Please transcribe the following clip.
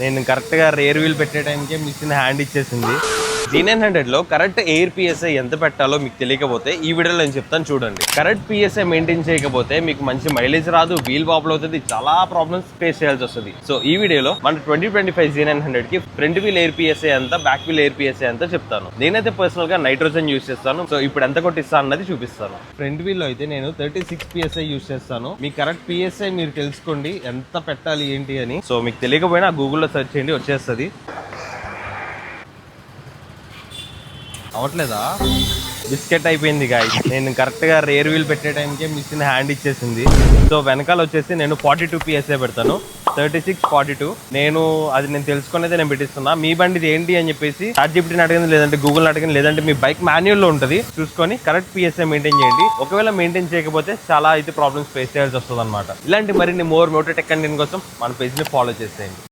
నేను కరెక్ట్గా rear wheel పెట్టే టైంకే మిషన్ హ్యాండ్ ఇచ్చేసింది. Z900 లో కరెక్ట్ ఎయిర్ పిఎస్ఐ ఎంత పెట్టాలో మీకు తెలియకపోతే ఈ వీడియోలో నేను చెప్తాను చూడండి. కరెక్ట్ పిఎస్ఐ మెయింటైన్ చేయకపోతే మీకు మంచి మైలేజ్ రాదు, వీల్ వాబుల్ అవుతుంది, చాలా ప్రాబ్లమ్స్ ఫేస్ చేయాల్సి వస్తుంది. సో ఈ వీడియోలో మన 2025 Z900 కి ఫ్రంట్ వీల్ ఎయిర్ పిఎస్ఐ ఎంత, బ్యాక్ వీల్ ఎయిర్ పిఎస్ఐ ఎంత చెప్తాను. నేనైతే పర్సనల్ గా నైట్రోజన్ యూస్ చేస్తాను. సో ఇప్పుడు ఎంత కొట్టిస్తాను అన్నది చూపిస్తాను. ఫ్రంట్ వీల్ లో అయితే నేను 36 పిఎస్ఐ యూస్ చేస్తాను. మీ కరెక్ట్ పిఎస్ఐ మీరు తెలుసుకోండి ఎంత పెట్టాలి ఏంటి అని. సో మీకు తెలియకపోయినా గూగుల్లో సెర్చ్ చేయండి, వచ్చేస్తుంది. అవట్లేదా? బిస్కెట్ అయిపోయింది గాయస్. నేను కరెక్ట్గా రేర్ వీల్ పెట్టే టైంకే మిషన్ హ్యాండ్ ఇచ్చేసింది. సో వెనకాల వచ్చేసి నేను 42 పిఎస్ఐ పెడతాను, 36, 42. నేను తెలుసుకునేది నేను పెట్టిస్తున్నా. మీ బండిది ఏంటి అని చెప్పేసి ChatGPTని అడగండి, లేదంటే గూగుల్ అడగండి, లేదంటే మీ బైక్ మాన్యువల్లో ఉంటుంది, చూసుకొని కరెక్ట్ పిఎస్ఐ మెయింటైన్ చేయండి. ఒకవేళ మెయింటైన్ చేయకపోతే చాలా అయితే ప్రాబ్లమ్స్ ఫేస్ చేయాల్సి వస్తుంది అనమాట. ఇలాంటి మరిన్ని మోర్ మోటో టెక్ కంటెంట్ కోసం మన పేజ్ని ఫాలో చేసేయండి.